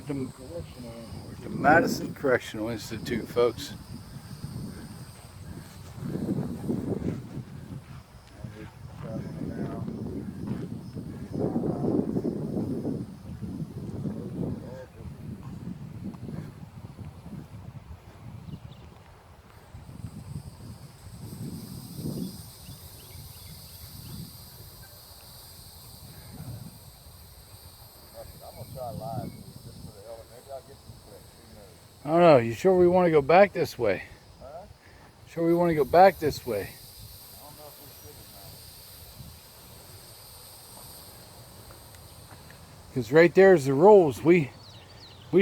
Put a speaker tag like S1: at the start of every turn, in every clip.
S1: We're at the Madison Correctional Institute, folks. I don't know. You sure we want to go back this way?
S2: Huh?
S1: Sure we want to go back this way?
S2: I don't know if we should or not.
S1: Because right there's the rules. We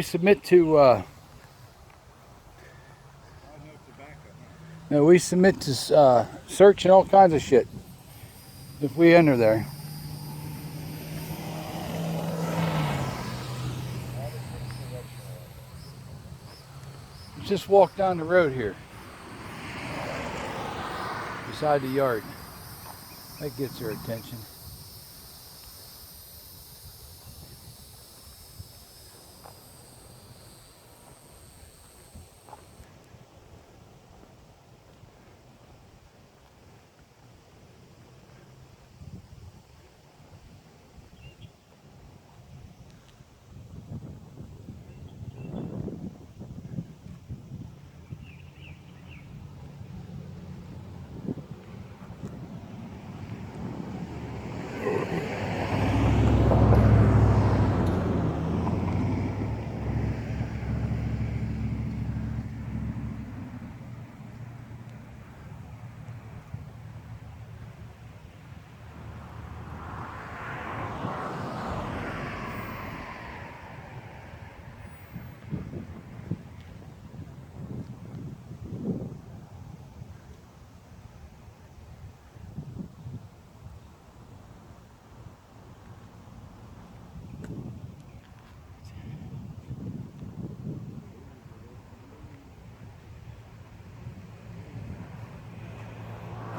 S1: submit to. No, we submit to search and all kinds of shit if we enter there. Just walk down the road here, beside the yard. That gets their attention.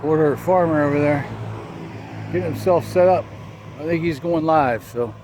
S1: Quarter farmer over there getting himself set up. I think he's going live, so.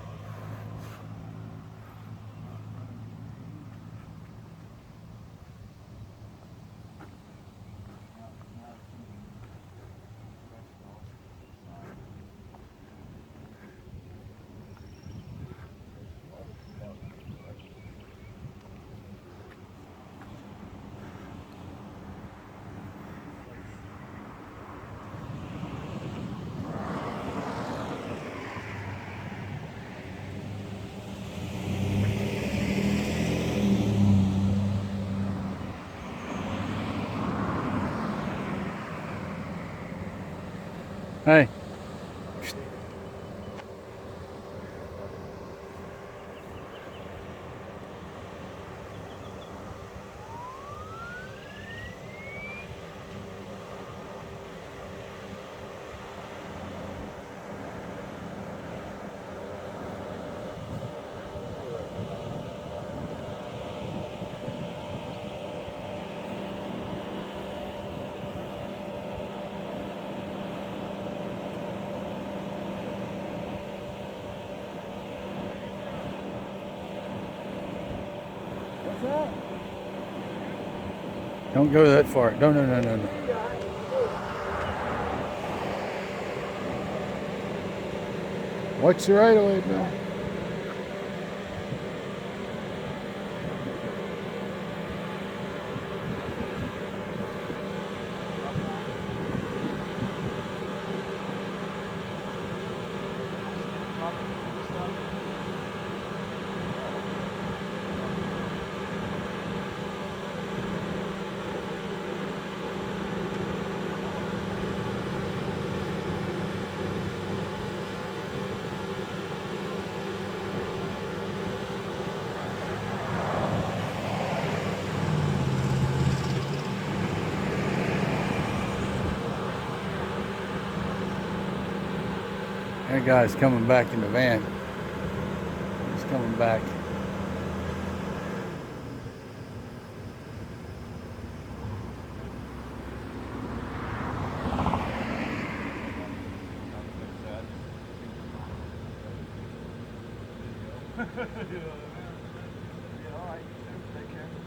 S1: Hey. Don't go that far. No. Watch the right of way, Bill. That guy's coming back in the van. He's coming back.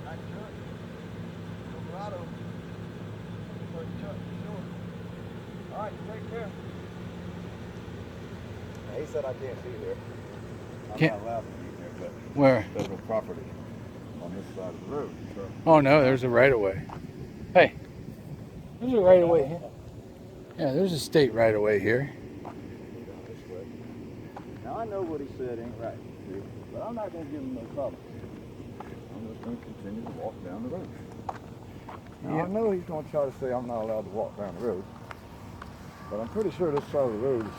S2: Back to it. Silverado. First truck, sure. All right, take care. Now, he said I can't be here. I'm
S1: Can't-
S2: not allowed to be here, but
S1: Where?
S2: federal property on this side of the road. So.
S1: Oh no, there's a right of way. Hey, there's a right of way here. Yeah, there's a state right of way here.
S2: Down this way. Now I know what he said ain't right, see, but I'm not going to give him no trouble. I'm just going to continue to walk down the road. Now I know he's going to try to say I'm not allowed to walk down the road, but I'm pretty sure this side of the road is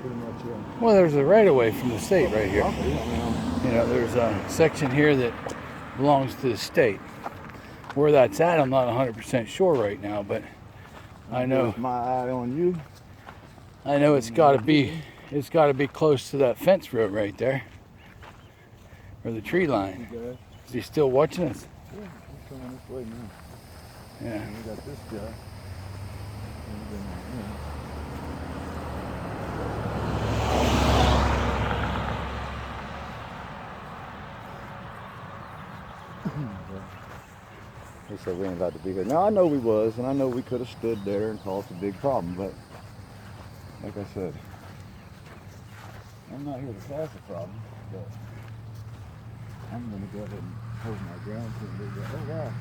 S2: pretty much
S1: Well, there's a right of way from the state right here.
S2: property. I mean,
S1: You know, there's a section here that belongs to the state. Where that's at, I'm not 100% sure right now, but I know
S2: with my eye on you.
S1: it's got to be close to that fence road right there, or the tree line.
S2: You guys.
S1: Is he still watching us?
S2: Yeah, he's coming this way now.
S1: Yeah.
S2: And we got this guy. And then he said we ain't allowed to be here. Now I know we was, and I know we could have stood there and caused a big problem, but like I said, I'm not here to cause a problem, but I'm gonna go ahead and hold my ground till they go, oh wow.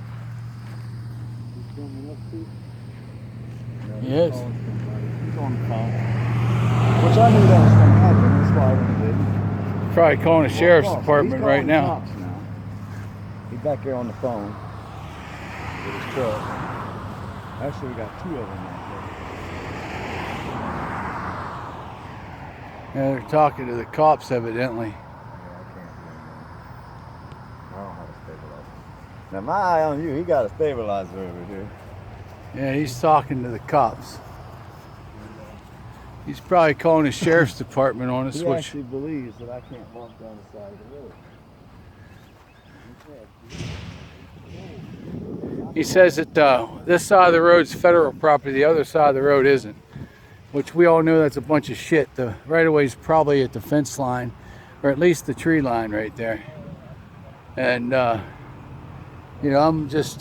S2: He's coming up too. No,
S1: Yes.
S2: He's on the phone. Which I knew that was gonna happen, that's why I went and did.
S1: Probably calling the sheriff's
S2: Well,
S1: department
S2: he's
S1: right
S2: calling the
S1: now.
S2: cops now. He's back there on the phone with his truck. Actually, we got two of them out
S1: Yeah, they're talking to the cops evidently.
S2: there. Yeah, I can't do that. I don't know how to stabilize. Now, my eye on you, he got a stabilizer over here.
S1: Yeah, he's talking to the cops. He's probably calling the sheriff's department on us,
S2: He
S1: which
S2: actually believes that I can't walk down the side of the road.
S1: he says that this side of the road's federal property, the other side of the road isn't. Which we all know that's a bunch of shit. The right of way is probably at the fence line, or at least the tree line right there. And you know, I'm just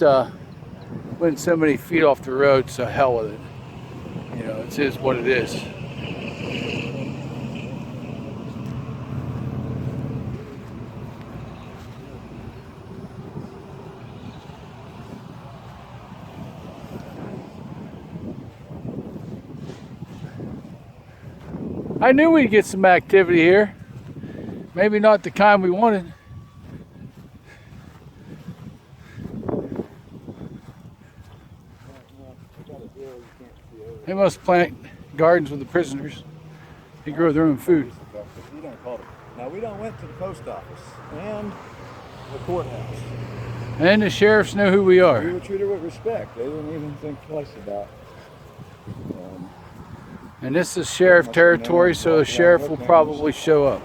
S1: putting so many feet off the road, so hell with it. You know, it is what it is. I knew we'd get some activity here. Maybe not the kind we wanted. They must plant gardens with the prisoners. They grow their own food.
S2: You don't call it. Now, we done went to the post office and the courthouse.
S1: And the sheriffs know who we
S2: We
S1: are.
S2: were treated with respect. They didn't even think twice about
S1: And this is sheriff territory, so the sheriff will probably show up.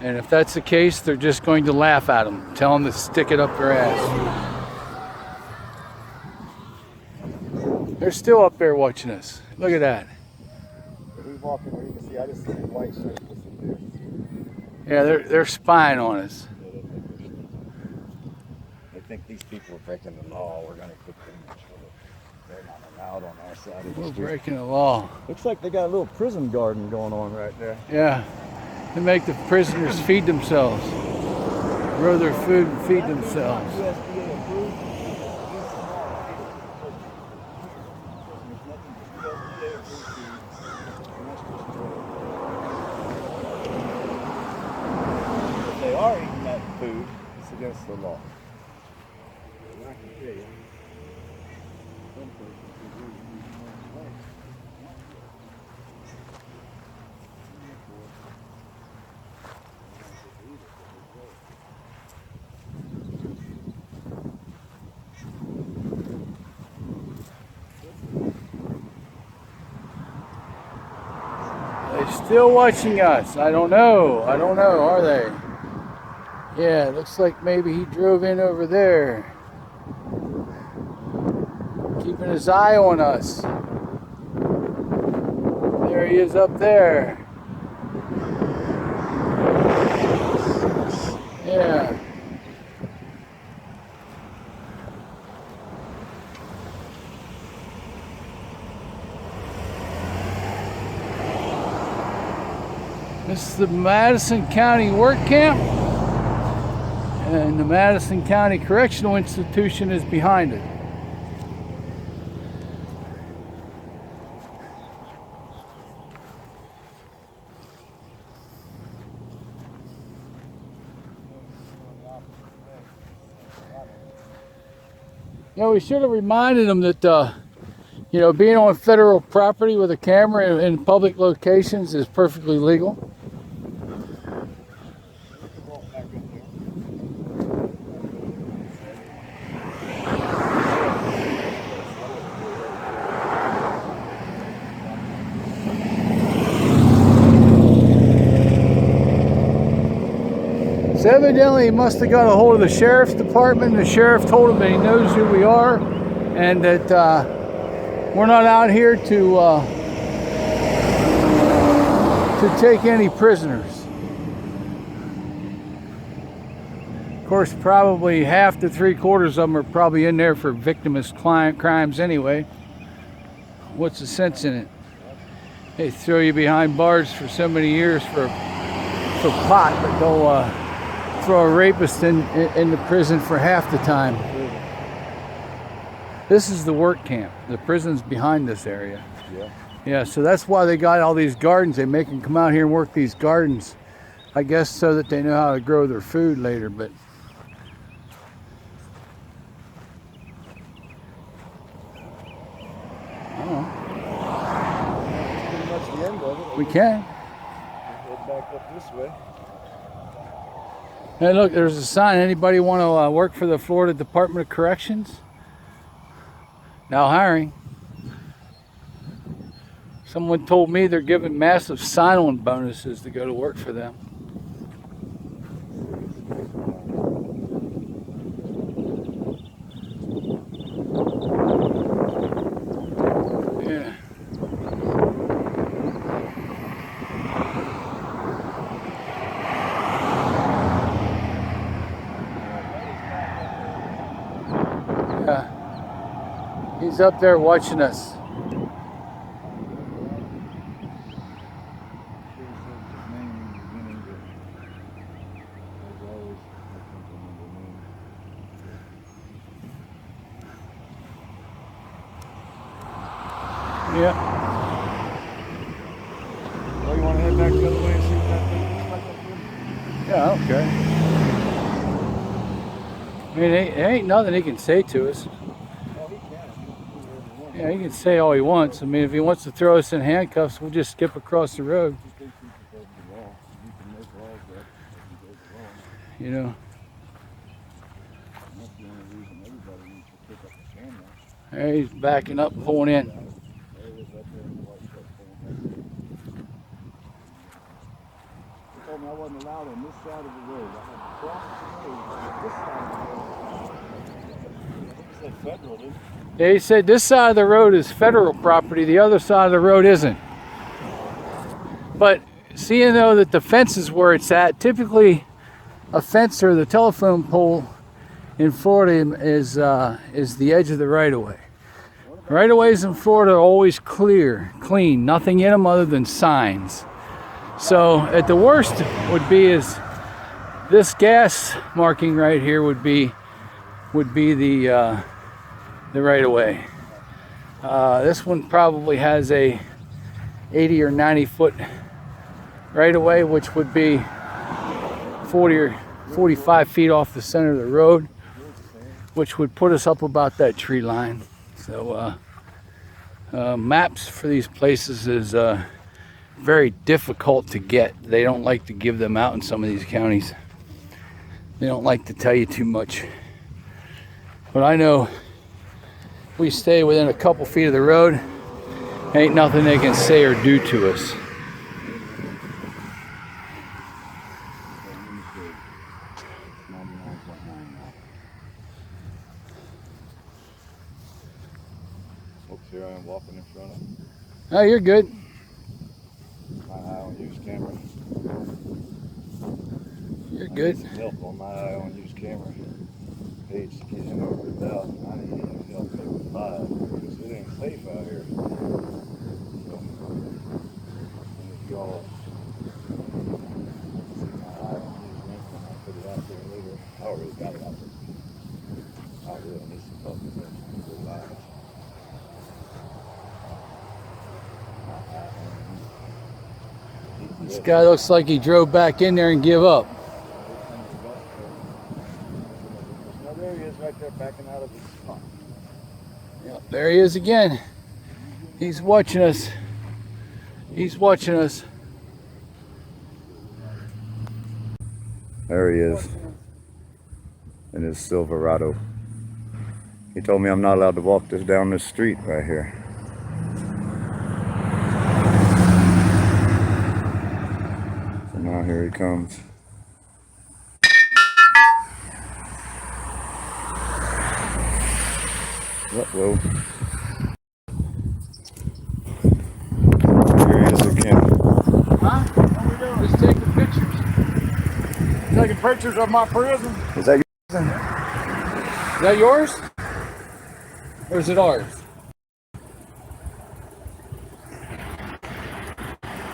S1: And if that's the case, they're just going to laugh at them, tell them to stick it up their ass. They're still up there watching us. Look at that.
S2: we walk in where you can see, I just see a white shirt disappear.
S1: Yeah, they're spying on us.
S2: They think these people are breaking the law. We're going to put them in trouble. They're not allowed on our side of the
S1: We're
S2: street.
S1: breaking the law.
S2: Looks like they got a little prison garden going on right there.
S1: Yeah, to make the prisoners feed themselves, grow their food and feed themselves.
S2: USDA approved. If they are eating that food, it's against the law. And I can tell you, some places they really use more than
S1: They're still watching us. I don't know, are they? Yeah, it looks like maybe he drove in over there. Keeping his eye on us. There he is up there. Yeah. This is the Madison County Work Camp, and the Madison County Correctional Institution is behind it. You know, we should have reminded them that, you know, being on federal property with a camera in public locations is perfectly legal. So evidently he must have got a hold of the sheriff's department. The sheriff told him that he knows who we are and that we're not out here to take any prisoners. Of course, probably half to 3/4 of them are probably in there for victimless crimes anyway. What's the sense in it? They throw you behind bars for so many years for pot, but they'll throw a rapist into prison for half the time. This is the work camp. The prison's behind this area. Yeah, so that's why they got all these gardens. They make them come out here and work these gardens. I guess so that they know how to grow their food later, but I don't know.
S2: That's pretty much the end of it.
S1: We can.
S2: Head back up this way.
S1: Hey, look, there's a sign. Anybody want to work for the Florida Department of Corrections? Now hiring. Someone told me they're giving massive sign-on bonuses to go to work for them. Yeah. He's up there watching us. Yeah.
S2: Well, you want to head back the other way and see what that thing looks like up there?
S1: Yeah, I don't care. I mean, there ain't nothing he can say to us. Yeah, he can say all he wants. I mean, if he wants to throw us in handcuffs, we'll just skip across the road. You know. There he's backing up, pulling in.
S2: They told me I wasn't allowed on this side of the road. I had to cross the road on this side of the road. I think it said federal, didn't it?
S1: Yeah, he said this side of the road is federal property, the other side of the road isn't. But seeing though that the fence is where it's at, typically a fence or the telephone pole in Florida is the edge of the right-of-way. Right-of-ways in Florida are always clean, nothing in them other than signs. So at the worst would be is this gas marking right here would be the right-of-way. This one probably has a 80 or 90 foot right-of-way, which would be 40 or 45 feet off the center of the road, which would put us up about that tree line. So maps for these places is very difficult to get. They don't like to give them out in some of these counties. They don't like to tell you too much. But I know we stay within a couple feet of the road, ain't nothing they can say or do to us.
S2: Oops, here I am walking in front of
S1: Oh, you're good.
S2: my eye on use camera.
S1: You're good.
S2: I need some help on my eye on use camera page to get in over 1,000. I need any help over 5 because it ain't safe out here. So, and if y'all
S1: This guy looks like he drove back in there and give up.
S2: Now there he is right there backing out of his spot.
S1: Yep, there he is again. He's watching us. He's watching us.
S2: There he is in his Silverado. He told me I'm not allowed to walk down this street right here. So now here he comes. Uh-oh. Here he is again.
S3: Huh? What are we doing?
S1: Just taking pictures.
S3: Taking pictures of my prison.
S2: Is that your prison?
S1: Is that yours? Or is it ours?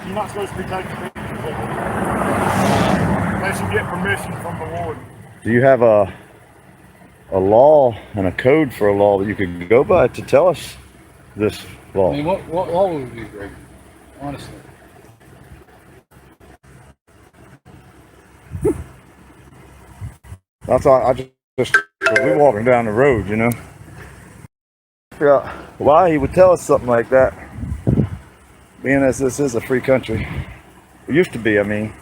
S3: You're not supposed to be taking pictures of it. Unless you get permission from the warden.
S2: Do you have a law and a code for a law that you could go by to tell us this law?
S1: I mean, what law would be great? Honestly.
S2: That's all. I just we're walking down the road, you know. Figure out why he would tell us something like that, being as this is a free country. It used to be, I mean.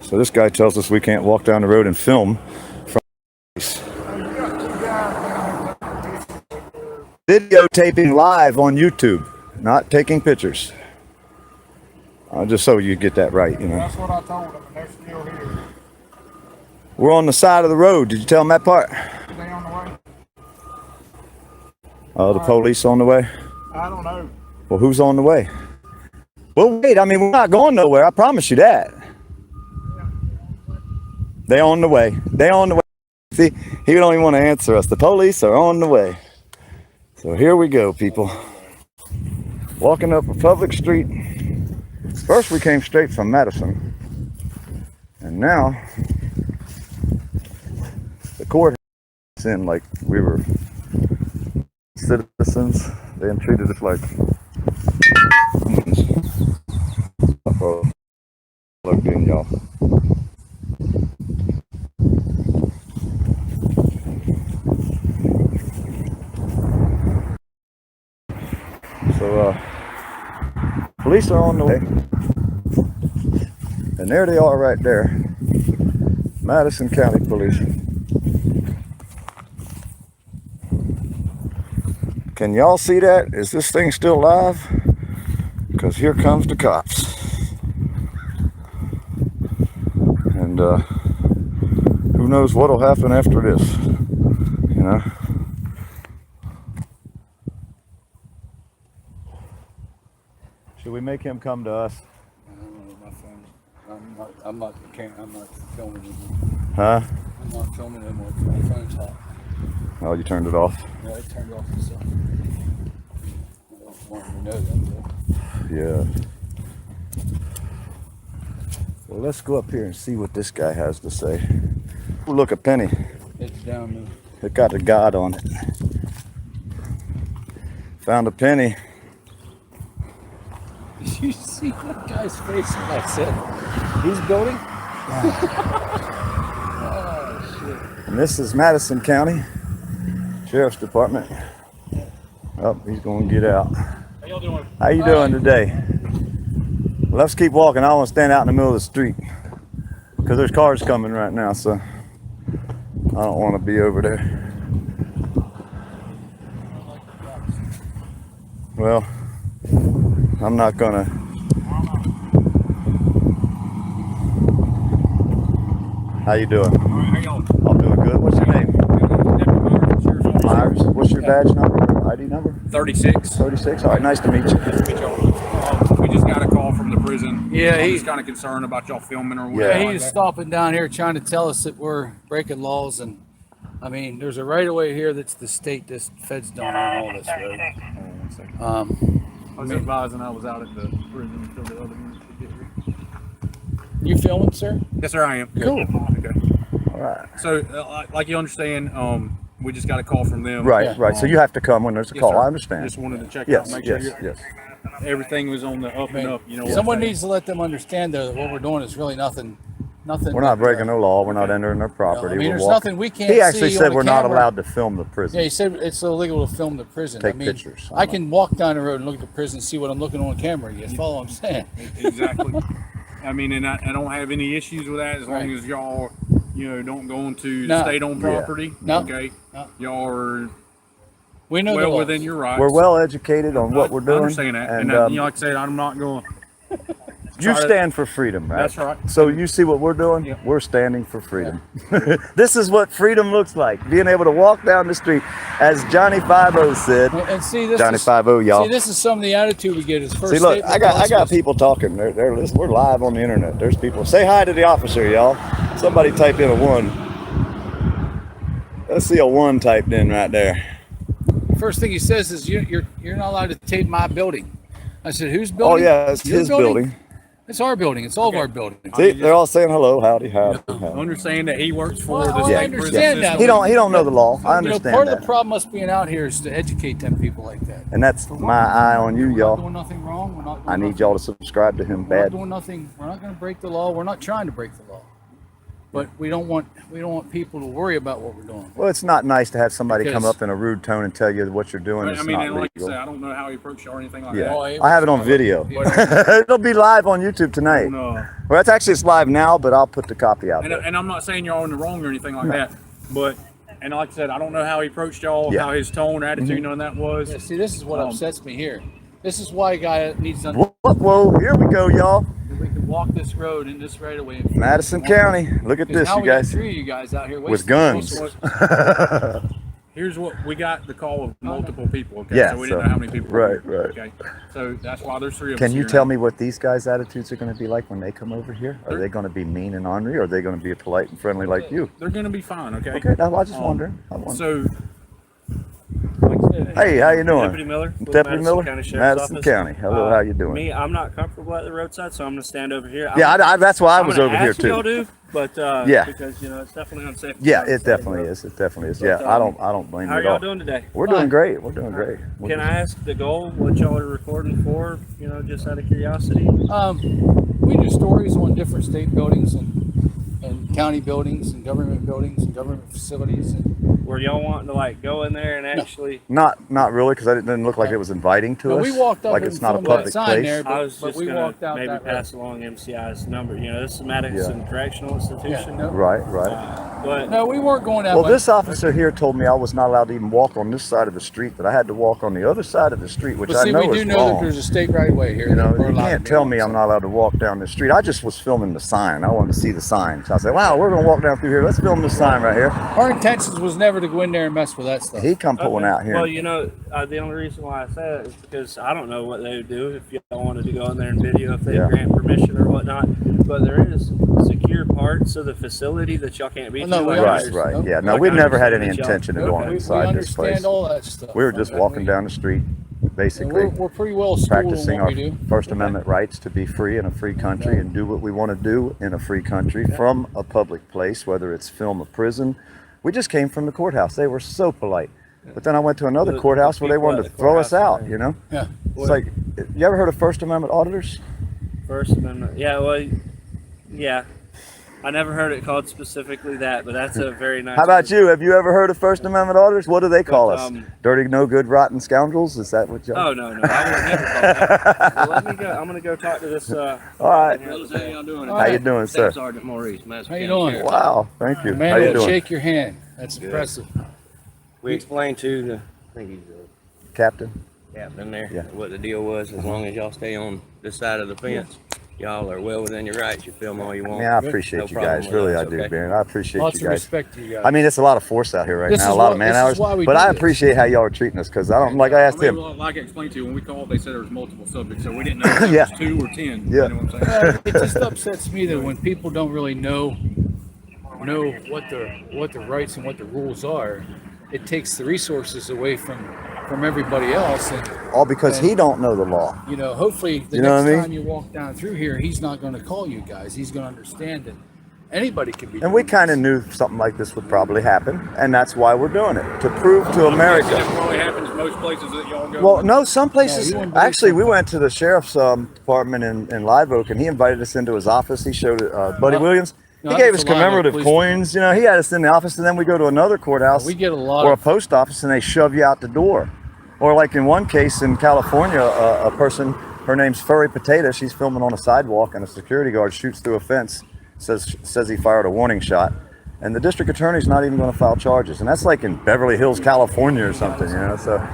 S2: So this guy tells us we can't walk down the road and film from videotaping live on YouTube, not taking pictures. Just so you get that right, you know.
S3: That's what I told them, and they're still here.
S2: We're on the side of the road. Did you tell them that part?
S3: Are they on the way?
S2: Oh, the police on the way?
S3: I don't know.
S2: Well, who's on the way? Well, wait, I mean, we're not going nowhere. I promise you that. They on the way. They on the way. See, he don't even want to answer us. The police are on the way. So here we go, people. Walking up a public street. First we came straight from Madison. And now the court in like we were citizens. They treated us like uh-oh. Plugged in, y'all. So police are on the way. And there they are right there. Madison County Police. Can y'all see that? Is this thing still live? Because here comes the cops. And who knows what'll happen after this, you know? Should we make him come to us?
S1: I don't know my phone. I'm not filming him.
S2: Huh?
S1: I'm not filming him. My phone's hot.
S2: Oh, you turned it off?
S1: Yeah, I turned it off myself. I don't want him to know that.
S2: Yeah. Well, let's go up here and see what this guy has to say. Ooh, look, a penny.
S1: It's down there.
S2: It got a God on it. Found a penny.
S1: Did you see that guy's face when I said he's building? Oh, shit.
S2: And this is Madison County Sheriff's Department. Oh, he's going to get out.
S3: How y'all doing?
S2: How you doing today? Well, let's keep walking. I don't want to stand out in the middle of the street because there's cars coming right now, so I don't want to be over there. Well, I'm not gonna. How you doing?
S3: How y'all?
S2: I'm doing good. What's your name? Myers. What's your badge number? ID number?
S3: 36.
S2: 36. All right. Nice to meet you.
S3: We just got a call from the prison.
S1: Yeah,
S3: I'm
S1: he's
S3: just kind of concerned about y'all filming or
S2: Yeah.
S3: whatever.
S1: He's stopping down here trying to tell us that we're breaking laws, and I mean, there's a right of way here that's the state. This feds don't own all this road.
S3: I was advising I was out at the prison until the other units could get here.
S1: You filming, sir?
S3: Yes, sir, I am.
S1: Cool.
S3: Okay.
S2: All right.
S3: So, like you understand, we just got a call from them.
S2: Right.
S1: Yeah.
S2: Right. So you have to come when there's a
S3: Yes,
S2: call.
S3: sir.
S2: I understand.
S3: Just wanted to check
S2: Yes.
S3: out, make
S2: Yes.
S3: sure you're.
S2: Yes.
S3: everything was on the up and up. You know,
S1: Someone needs to let them understand that what we're doing is really nothing.
S2: We're not breaking no law. We're not entering their property.
S1: I mean,
S2: We're
S1: there's
S2: walking.
S1: nothing we can't see.
S2: He actually said
S1: on
S2: we're
S1: a
S2: not
S1: camera.
S2: allowed to film the prison.
S1: Yeah, he said it's illegal to film the prison.
S2: Take
S1: I mean,
S2: pictures.
S1: I can walk down the road and look at the prison and see what I'm looking on camera. You follow what I'm saying?
S3: Exactly. I mean, and I don't have any issues with that as long as y'all, don't go into state-owned property.
S1: No.
S3: Okay. No. Y'all are
S1: we know
S3: well within your rights.
S2: We're well educated on what we're doing.
S3: I understand that. And like I said, I'm not going.
S2: You stand for freedom, right?
S3: That's right.
S2: So you see what we're doing? Yeah. We're standing for freedom. Yeah. This is what freedom looks like. Being able to walk down the street, as Johnny 50 said.
S1: And see, this
S2: Johnny
S1: is,
S2: 50, y'all.
S1: See, this is some of the attitude we get. Is first.
S2: See, look, I got people talking. They're listening. We're live on the internet. There's people. Say hi to the officer, y'all. Somebody type in a 1. Let's see a 1 typed in right there.
S1: First thing he says is you're not allowed to tape my building. I said, whose building?
S2: Oh yeah, it's his building.
S1: It's our building. It's all of our buildings.
S2: See, they're all saying hello, howdy, howdy.
S3: I understand that he works for
S1: Well,
S3: the
S1: I
S3: state prison
S1: understand that.
S3: system.
S2: He don't know the law. I understand
S1: part
S2: that.
S1: of the problem us being out here is to educate them people like that.
S2: And that's my eye on you,
S1: We're not
S2: y'all.
S1: doing nothing wrong. We're not doing
S2: I need
S1: nothing.
S2: y'all to subscribe to him
S1: We're not
S2: bad.
S1: doing nothing. We're not going to break the law. We're not trying to break the law. But we don't want people to worry about what we're doing.
S2: Well, it's not nice to have somebody come
S1: Because-
S2: up in a rude tone and tell you what you're doing is
S3: I mean,
S2: not
S3: and like I
S2: legal.
S3: said, I don't know how he approached you or anything like
S2: Yeah,
S3: that.
S2: I have it on video. It'll be live on YouTube tonight.
S3: No.
S2: Well, that's actually it's live now, but I'll put the copy out there.
S3: And I'm not saying y'all in the wrong or anything like that, but and like I said, I don't know how he approached y'all,
S2: Yeah.
S3: how his tone, attitude, none of that was.
S1: Yeah, see, this is what upsets me here. This is why a guy needs to.
S2: Whoa, here we go, y'all.
S1: We can walk this road in this right away.
S2: Madison County. Look at this,
S1: now
S2: you
S1: we got
S2: guys.
S1: 3 of you guys out here
S2: With
S1: wasting-
S2: guns.
S3: Here's what we got: the call of multiple people. Okay,
S2: Yeah,
S3: so we didn't know how many people.
S2: right,
S3: were here,
S2: right.
S3: Okay, so that's why there's 3 of us.
S2: Can you
S3: here.
S2: tell me what these guys' attitudes are going to be like when they come over here? Are they going to be mean and ornery, or are they going to be polite and friendly like you?
S3: They're going to be fine. Okay.
S2: Okay, I was just wondering.
S3: So, like I said,
S2: Hey, how you doing?
S4: Deputy Miller. with
S2: Deputy
S4: Madison
S2: Miller,
S4: County Sheriff's
S2: Madison
S4: Office.
S2: County. Hello, how you doing?
S4: Me, I'm not comfortable at the roadside, so I'm going to stand over here.
S2: Yeah, that's why I was
S4: I'm gonna
S2: over here
S4: ask y'all
S2: too.
S4: to, but
S2: Yeah.
S4: because it's definitely unsafe.
S2: Yeah, it definitely is. It definitely is. Yeah, I don't blame
S4: How
S2: you
S4: are
S2: at
S4: y'all
S2: all.
S4: doing today?
S2: We're doing great. We're doing great.
S4: Can I ask the goal? What y'all are recording for? Just out of curiosity.
S1: We do stories on different state buildings and county buildings and government facilities. And
S4: Were y'all wanting to go in there and actually?
S2: Not really, because it didn't look like it was inviting to us.
S1: we walked up
S2: like
S1: and
S2: it's not a
S1: filmed that
S2: public
S1: sign
S2: place.
S1: there.
S4: I was
S1: but
S4: just
S1: we
S4: gonna
S1: walked out
S4: maybe
S1: that
S4: pass along MCI's number. This is Madison Correctional Institution.
S1: no.
S2: Right, right.
S4: But
S1: No, we weren't going that
S2: Well,
S1: way.
S2: this officer here told me I was not allowed to even walk on this side of the street, that I had to walk on the other side of the street, which
S1: But
S2: I
S1: see,
S2: know
S1: we do
S2: is
S1: know that
S2: wrong.
S1: there's a state right away here.
S2: You know,
S1: that we're
S2: you
S1: allowed
S2: can't
S1: to
S2: tell
S1: be
S2: me
S1: on.
S2: I'm not allowed to walk down the street. I just was filming the sign. I wanted to see the sign. So I said, wow, we're going to walk down through here. Let's film this sign right here.
S1: Our intentions was never to go in there and mess with that stuff.
S2: He come put one out here.
S4: Well, the only reason why I say that is because I don't know what they would do if y'all wanted to go in there and video if they
S2: Yeah.
S4: grant permission or whatnot. But there is secure parts of the facility that y'all can't be.
S1: Well, no,
S4: to.
S1: we
S4: Like,
S2: Right,
S1: understand.
S2: right. Yeah, no,
S4: Like,
S2: we've
S4: I
S2: never had
S4: understand
S2: any
S4: that y'all-
S2: intention of
S4: Okay.
S2: going
S1: we
S2: inside this
S1: understand
S2: place.
S1: all that stuff.
S2: We were just walking down the street, basically.
S1: We're pretty well schooled in
S2: Practicing
S1: what
S2: our
S1: we do.
S2: First Amendment rights to be free in a free country and do what we want to do in a free country from a public place, whether it's film a prison. We just came from the courthouse. They were so polite. But then I went to another
S4: The
S2: courthouse where they
S4: people
S2: wanted
S4: at
S2: to
S4: the
S2: throw us
S4: courthouse,
S2: out, you know?
S1: Yeah.
S2: It's like, you ever heard of First Amendment auditors?
S4: First Amendment. Yeah, well, yeah. I never heard it called specifically that, but that's a very nice.
S2: How about you? Have you ever heard of First Amendment auditors? What do they call
S4: But,
S2: us? Dirty, no good, rotten scoundrels? Is that what y'all?
S4: Oh no, I would never call that. Well, let me go. I'm gonna go talk to this.
S2: All right.
S4: How y'all doing?
S2: How you doing, sir?
S4: Sergeant Maurice, Madison
S1: How you
S4: County
S1: doing?
S4: Sheriff.
S2: Wow, thank you.
S1: Man,
S2: How you
S1: will
S2: doing?
S1: shake your hand. That's impressive.
S4: We explained to the, I think he's the
S2: Captain?
S4: captain there,
S2: Yeah.
S4: what the deal was. As long as y'all stay on this side of the fence, y'all are well within your rights. You film all you want.
S2: Man, I appreciate
S4: No
S2: you
S4: problem
S2: guys.
S4: with
S2: Really,
S4: us,
S2: I do,
S4: okay?
S2: Baron. I appreciate
S1: Lots
S2: you
S1: of
S2: guys.
S1: respect to you guys.
S2: I mean, it's a lot of force out here right
S1: This
S2: now,
S1: is
S2: a lot
S1: what-
S2: of man
S1: this is
S2: hours.
S1: why we
S2: But
S1: do
S2: I
S1: this.
S2: appreciate how y'all are treating us, because I don't, like I asked him.
S3: Like I explained to you, when we called, they said there was multiple subjects, so we didn't know if it
S2: Yeah.
S3: was 2 or 10.
S2: Yeah.
S3: You know what I'm saying?
S1: It just upsets me that when people don't really know what the rights and what the rules are, it takes the resources away from everybody else. And
S2: All because he don't know the law.
S1: hopefully the
S2: You know
S1: next
S2: what I mean?
S1: time you walk down through here, he's not going to call you guys. He's going to understand that Anybody can be.
S2: And we kind of knew something like this would probably happen, and that's why we're doing it, to prove to America.
S3: That probably happens most places that y'all go.
S2: Well, no, some places.
S1: Yeah, you wouldn't believe
S2: Actually, we went to the sheriff's department in Live Oak, and he invited us into his office. He showed Buddy Williams.
S1: No,
S2: He gave
S1: that's
S2: us
S1: a Live Oak
S2: commemorative
S1: police
S2: coins. You know, he had us in the office, and then we go to another courthouse
S1: We get a lot
S2: or a
S1: of.
S2: post office, and they shove you out the door. Or like in one case in California, a person, her name's Furry Potato. She's filming on a sidewalk, and a security guard shoots through a fence. Says he fired a warning shot, and the district attorney's not even going to file charges. And that's like in Beverly Hills, California, or something. You know, so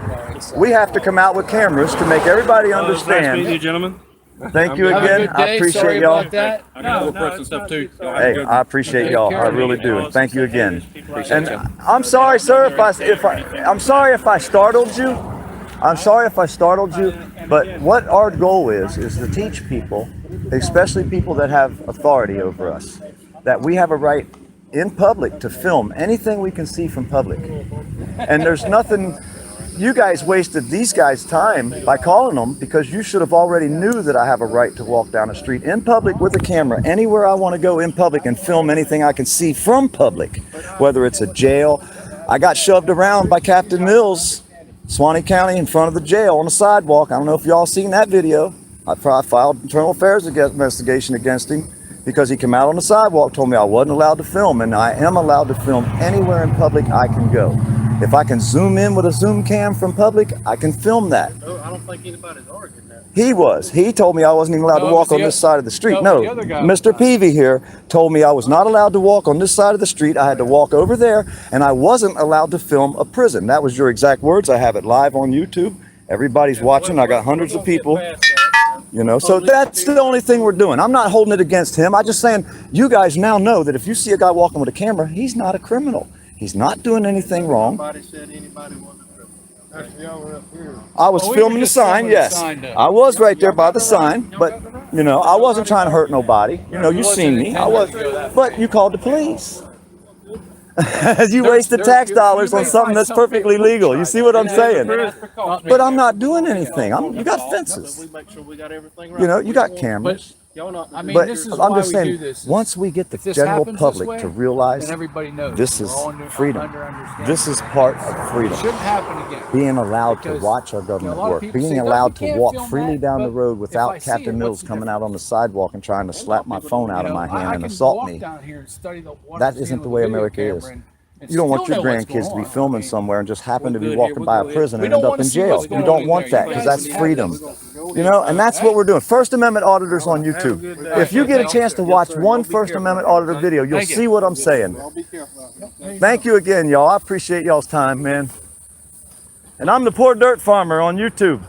S2: we have to come out with cameras to make everybody
S4: Nice
S2: understand.
S4: meeting you, gentlemen.
S2: Thank you
S1: Have a
S2: again.
S1: good
S2: I
S1: day.
S2: appreciate
S1: Sorry
S2: y'all.
S1: about that.
S3: I got
S4: No,
S3: little press and
S4: it's
S3: stuff
S4: not-
S3: too.
S4: it's
S3: Y'all
S4: not-
S3: have a
S2: Hey,
S3: good
S2: I appreciate
S1: Take
S2: y'all.
S1: care
S2: I
S1: of
S2: really
S1: you.
S2: do. And thank you again.
S4: Appreciate
S2: And
S4: you.
S2: I'm sorry, sir, I'm sorry if I startled you. I'm sorry if I startled you. But what our goal is to teach people, especially people that have authority over us, that we have a right in public to film anything we can see from public. And there's nothing. You guys wasted these guys' time by calling them, because you should have already knew that I have a right to walk down the street in public with a camera anywhere I want to go in public and film anything I can see from public, whether it's a jail. I got shoved around by Captain Mills, Suwannee County, in front of the jail on the sidewalk. I don't know if y'all seen that video. I filed internal affairs investigation against him because he came out on the sidewalk, told me I wasn't allowed to film, and I am allowed to film anywhere in public I can go. If I can zoom in with a zoom cam from public, I can film that.
S4: I don't think anybody's arguing that.
S2: He was. He told me I wasn't even allowed
S1: No,
S2: to
S1: it
S2: walk
S1: was
S2: on
S1: the
S2: this
S1: oth-
S2: side of the street.
S1: no,
S2: No,
S1: the other guy
S2: Mr.
S1: was.
S2: Peavy here told me I was not allowed to walk on this side of the street. I had to walk over there, and I wasn't allowed to film a prison. That was your exact words. I have it live on YouTube. Everybody's watching. I got hundreds of people. You know, so that's the only thing we're doing. I'm not holding it against him. I'm just saying, you guys now know that if you see a guy walking with a camera, he's not a criminal. He's not doing anything wrong.
S4: Nobody said anybody wasn't a criminal.
S3: Actually, y'all were up here.
S2: I was
S1: Oh, we
S2: filming
S1: were
S2: the
S1: just
S2: sign,
S1: filming the
S2: yes.
S1: sign to-
S2: I was right there by the sign, but you know, I wasn't trying to hurt nobody. You know, you seen me. I was, but you called the police. You wasted tax dollars on something that's perfectly legal. You see what I'm saying? But I'm not doing anything. You got fences.
S4: We make sure we got everything right.
S2: You know, you got cameras.
S4: Y'all not.
S1: I mean,
S2: But
S1: this is
S2: I'm
S1: why
S2: just
S1: we do
S2: saying,
S1: this.
S2: once we get the
S1: If this
S2: general
S1: happens this
S2: public
S1: way,
S2: to realize
S1: then everybody knows
S2: this
S1: we're
S2: is
S1: all under
S2: freedom,
S1: understanding.
S2: this is part of
S1: It
S2: freedom.
S1: shouldn't happen again.
S2: Being allowed to
S1: Because,
S2: watch our
S1: you know,
S2: government
S1: a lot of
S2: work,
S1: people
S2: being
S1: say, "No,
S2: allowed
S1: you
S2: to
S1: can't
S2: walk
S1: film
S2: freely
S1: that,"
S2: down the
S1: but
S2: road
S1: if I
S2: without
S1: see
S2: Captain
S1: it,
S2: Mills
S1: what's the
S2: coming out on the sidewalk and trying to slap my phone out of my hand and
S1: can
S2: assault
S1: walk
S2: me.
S1: down here and study what
S2: That
S1: I'm seeing
S2: isn't
S1: with
S2: the way
S1: video
S2: America
S1: camera
S2: is.
S1: and
S2: You don't want
S1: still
S2: your
S1: know what's
S2: grandkids to
S1: going
S2: be
S1: on.
S2: filming
S1: I mean,
S2: somewhere and just happen to
S4: We're
S2: be
S4: good
S2: walking
S4: here,
S2: by
S4: we're
S2: a
S4: good.
S2: prison
S1: We
S2: and
S1: don't
S2: end up
S1: wanna
S2: in
S1: see
S2: jail.
S1: what's
S2: You
S1: going
S2: don't
S1: on
S2: want
S1: there.
S2: that
S1: You
S2: because
S1: guys
S2: that's
S1: have
S2: freedom.
S1: this.
S2: You know, and that's what we're doing. First Amendment auditors on YouTube.
S4: Have a good day.
S2: If you get a chance to watch
S4: sir.
S2: one
S4: Y'all be
S2: First
S4: careful.
S2: Amendment auditor video, you'll
S1: Thank you.
S2: see what I'm saying.
S4: Y'all be careful.
S2: Thank you again, y'all. I appreciate y'all's time, man. And I'm the Poor Dirt Farmer on YouTube.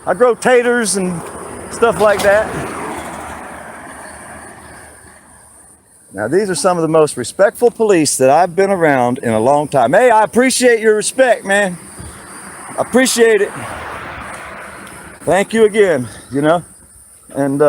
S2: I grow taters and stuff like that. Now, these are some of the most respectful police that I've been around in a long time. Hey, I appreciate your respect, man. I appreciate it. Thank you again, you know. And